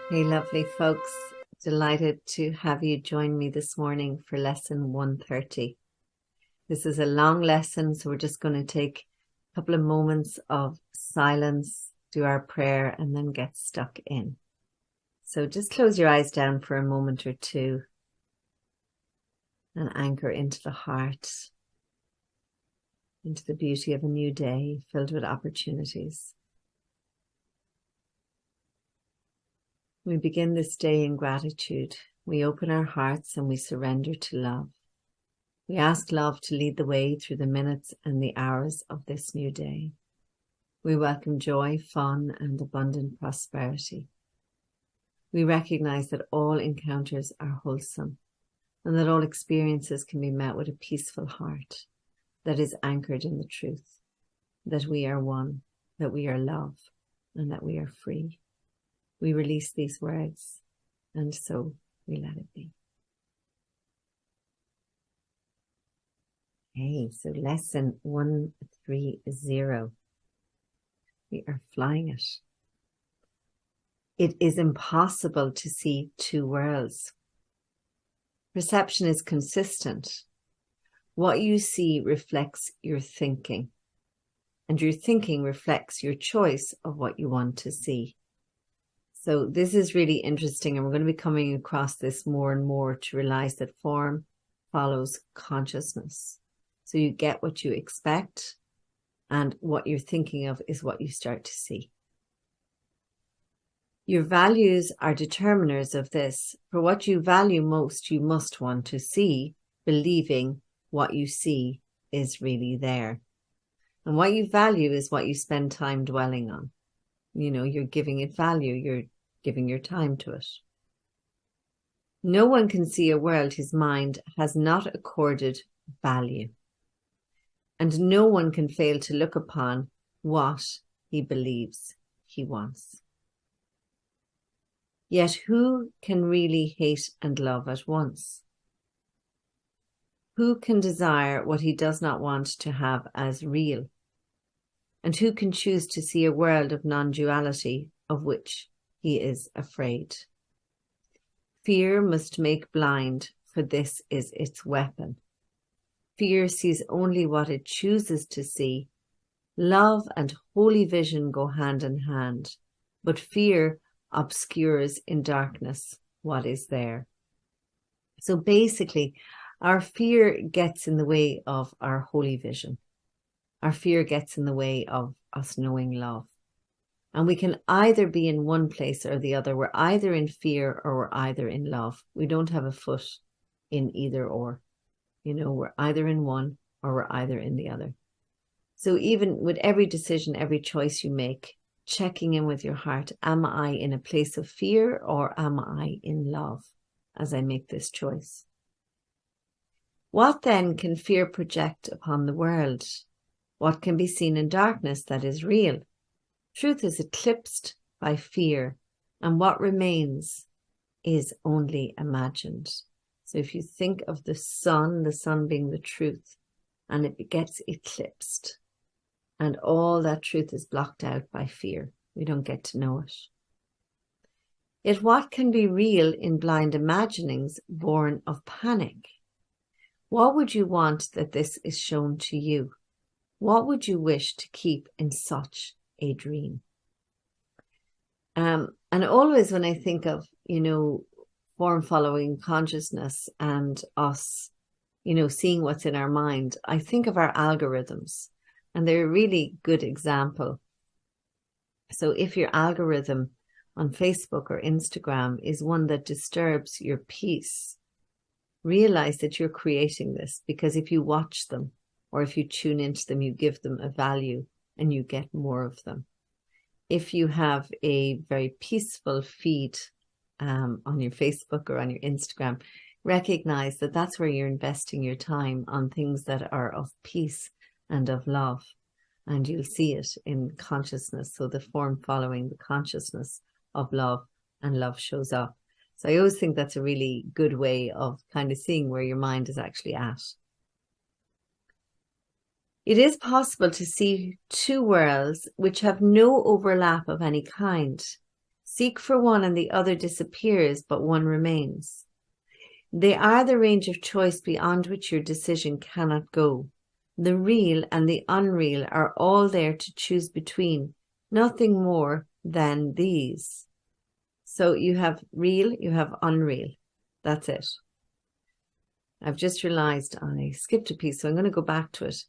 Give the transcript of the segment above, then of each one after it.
Hey, lovely folks. Delighted to have you join me this morning for lesson 130. This is a long lesson, so we're just going to take a couple of moments of silence, do our prayer, and then get stuck in. So just close your eyes down for a moment or two and anchor into the heart, into the beauty of a new day filled with opportunities. We begin this day in gratitude. We open our hearts and we surrender to love. We ask love to lead the way through the minutes and the hours of this new day. We welcome joy, fun, and abundant prosperity. We recognize that all encounters are wholesome and that all experiences can be met with a peaceful heart that is anchored in the truth, that we are one, that we are love, and that we are free. We release these words, and so we let it be. Okay, so lesson 130. We are flying it. It is impossible to see two worlds. Perception is consistent. What you see reflects your thinking, and your thinking reflects your choice of what you want to see. So this is really interesting, and we're going to be coming across this more and more to realize that form follows consciousness. So you get what you expect, and what you're thinking of is what you start to see. Your values are determiners of this. For what you value most, you must want to see, believing what you see is really there. And what you value is what you spend time dwelling on. You know, you're giving it value, you're giving your time to it. No one can see a world his mind has not accorded value. And no one can fail to look upon what he believes he wants. Yet who can really hate and love at once? Who can desire what he does not want to have as real? And who can choose to see a world of non-duality of which he is afraid? Fear must make blind, for this is its weapon. Fear sees only what it chooses to see. Love and holy vision go hand in hand, but fear obscures in darkness what is there. So basically, our fear gets in the way of our holy vision. Our fear gets in the way of us knowing love. And we can either be in one place or the other. We're either in fear or we're either in love. We don't have a foot in either or. You know, we're either in one or we're either in the other. So even with every decision, every choice you make, checking in with your heart, am I in a place of fear or am I in love as I make this choice? What then can fear project upon the world? What can be seen in darkness that is real? Truth is eclipsed by fear, and what remains is only imagined. So if you think of the sun being the truth, and it gets eclipsed, and all that truth is blocked out by fear. We don't get to know it. Yet what can be real in blind imaginings born of panic? What would you want that this is shown to you? What would you wish to keep in such a dream? And always when I think of, form following consciousness and us, seeing what's in our mind, I think of our algorithms, and they're a really good example. So if your algorithm on Facebook or Instagram is one that disturbs your peace, realize that you're creating this, because if you watch them or if you tune into them, you give them a value and you get more of them. If you have a very peaceful feed on your Facebook or on your Instagram, recognize that that's where you're investing your time on things that are of peace and of love. And you'll see it in consciousness. So the form following the consciousness of love, and love shows up. So I always think that's a really good way of kind of seeing where your mind is actually at. It is possible to see two worlds which have no overlap of any kind. Seek for one and the other disappears, but one remains. They are the range of choice beyond which your decision cannot go. The real and the unreal are all there to choose between, nothing more than these. So you have real, you have unreal. That's it. I've just realized I skipped a piece, so I'm going to go back to it.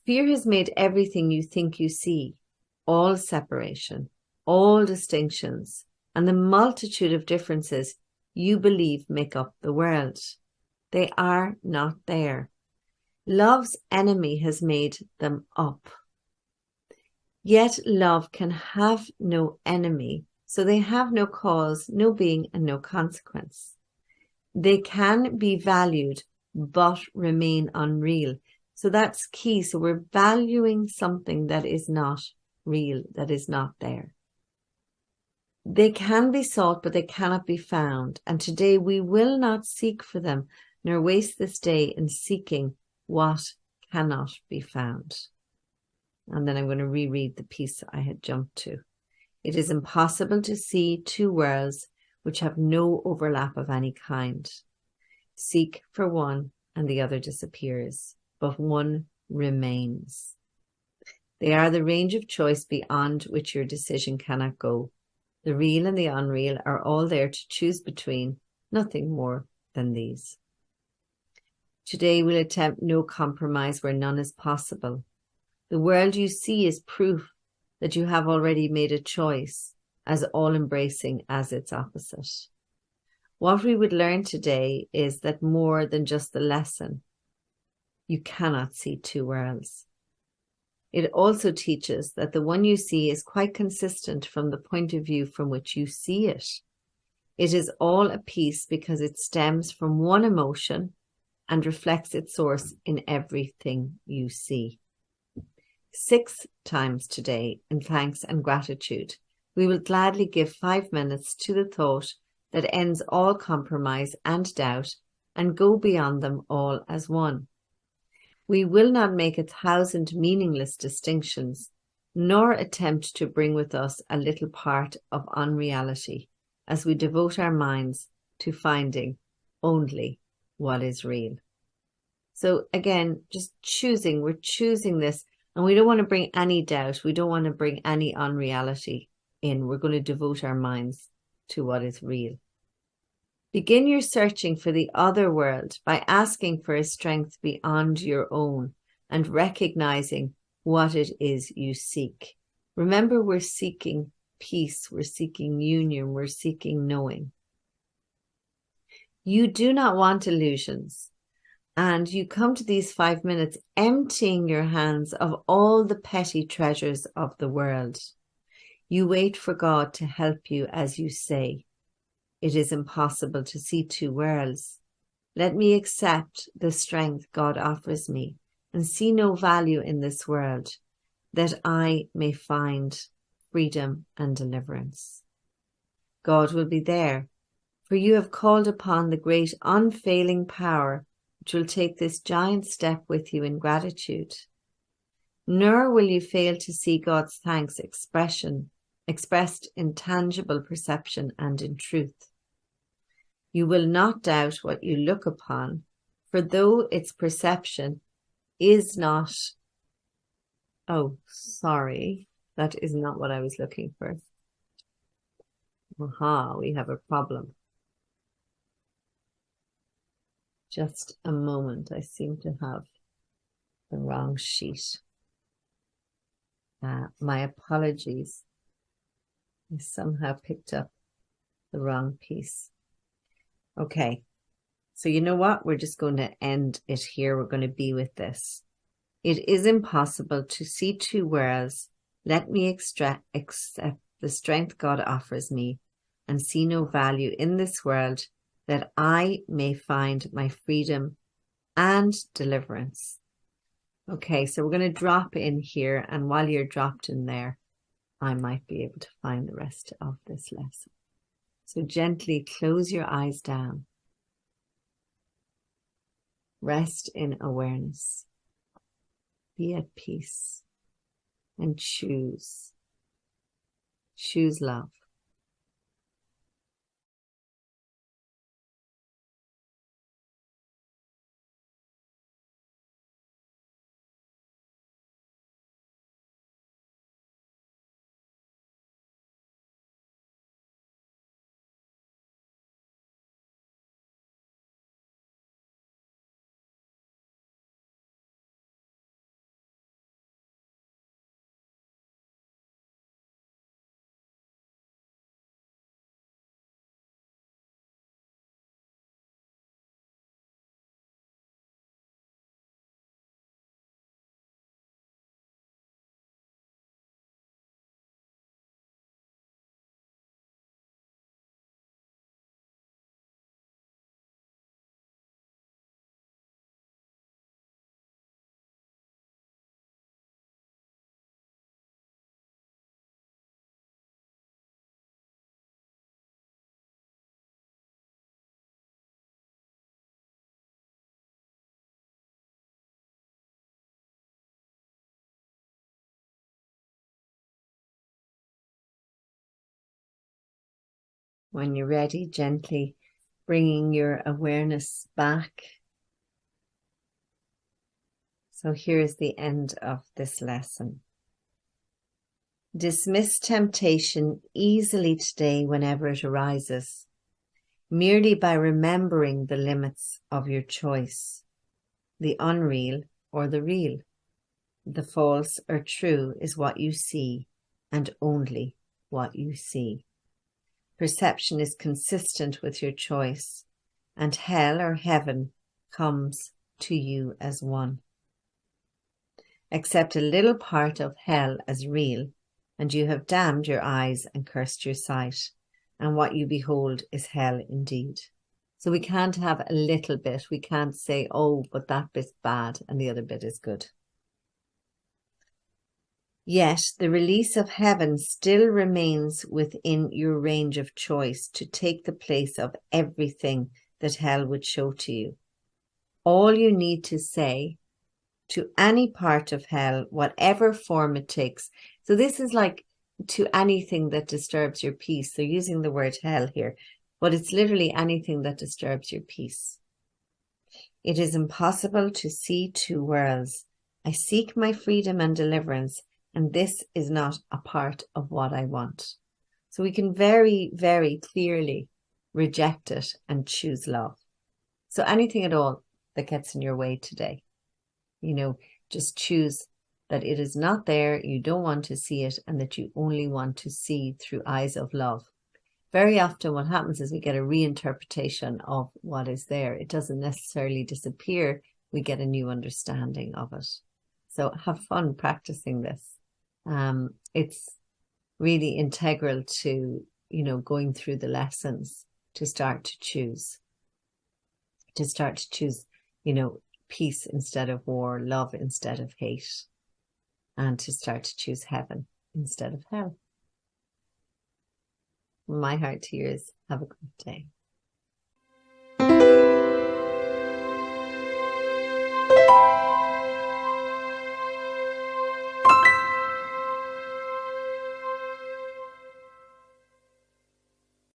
Fear has made everything you think you see, all separation, all distinctions, and the multitude of differences you believe make up the world. They are not there. Love's enemy has made them up. Yet love can have no enemy, so they have no cause, no being, and no consequence. They can be valued, but remain unreal. So that's key. So we're valuing something that is not real, that is not there. They can be sought, but they cannot be found. And today we will not seek for them, nor waste this day in seeking what cannot be found. And then I'm going to reread the piece I had jumped to. It is impossible to see two worlds which have no overlap of any kind. Seek for one and the other disappears, but one remains. They are the range of choice beyond which your decision cannot go. The real and the unreal are all there to choose between, nothing more than these. Today we'll attempt no compromise where none is possible. The world you see is proof that you have already made a choice, as all-embracing as its opposite. What we would learn today is that more than just the lesson, you cannot see two worlds. It also teaches that the one you see is quite consistent from the point of view from which you see it. It is all a piece because it stems from one emotion and reflects its source in everything you see. 6 times today, in thanks and gratitude, we will gladly give 5 minutes to the thought that ends all compromise and doubt and go beyond them all as one. We will not make 1,000 meaningless distinctions, nor attempt to bring with us a little part of unreality as we devote our minds to finding only what is real. So again, just choosing, we're choosing this, and we don't want to bring any doubt. We don't want to bring any unreality in. We're going to devote our minds to what is real. Begin your searching for the other world by asking for a strength beyond your own and recognizing what it is you seek. Remember, we're seeking peace, we're seeking union, we're seeking knowing. You do not want illusions, and you come to these 5 minutes emptying your hands of all the petty treasures of the world. You wait for God to help you as you say, "It is impossible to see two worlds. Let me accept the strength God offers me and see no value in this world, that I may find freedom and deliverance." God will be there, for you have called upon the great unfailing power which will take this giant step with you in gratitude. Nor will you fail to see God's thanks expressed in tangible perception and in truth. You will not doubt what you look upon, for though its perception is not... Oh, sorry, that is not what I was looking for. Aha, we have a problem. Just a moment, I seem to have the wrong sheet. My apologies. I somehow picked up the wrong piece. Okay, so you know what? We're just going to end it here. We're going to be with this. It is impossible to see two worlds. Let me accept the strength God offers me and see no value in this world, that I may find my freedom and deliverance. Okay, so we're going to drop in here, and while you're dropped in there, I might be able to find the rest of this lesson. So gently close your eyes down. Rest in awareness. Be at peace and choose. Choose love. When you're ready, gently bringing your awareness back. So here's the end of this lesson. Dismiss temptation easily today whenever it arises, merely by remembering the limits of your choice, the unreal or the real. The false or true is what you see, and only what you see. Perception is consistent with your choice, and hell or heaven comes to you as one. Accept a little part of hell as real, and you have damned your eyes and cursed your sight, and what you behold is hell indeed. So we can't have a little bit. We can't say, oh, but that bit's bad and the other bit is good. Yet the release of heaven still remains within your range of choice to take the place of everything that hell would show to you. All you need to say to any part of hell, whatever form it takes. So this is like to anything that disturbs your peace. They're using the word hell here, but it's literally anything that disturbs your peace. It is impossible to see two worlds. I seek my freedom and deliverance, and this is not a part of what I want. So we can very, very clearly reject it and choose love. So anything at all that gets in your way today, just choose that it is not there, you don't want to see it, and that you only want to see through eyes of love. Very often what happens is we get a reinterpretation of what is there. It doesn't necessarily disappear. We get a new understanding of it. So have fun practicing this. It's really integral to, going through the lessons to start to choose, peace instead of war, love instead of hate, and to start to choose heaven instead of hell. My heart to yours. Have a good day.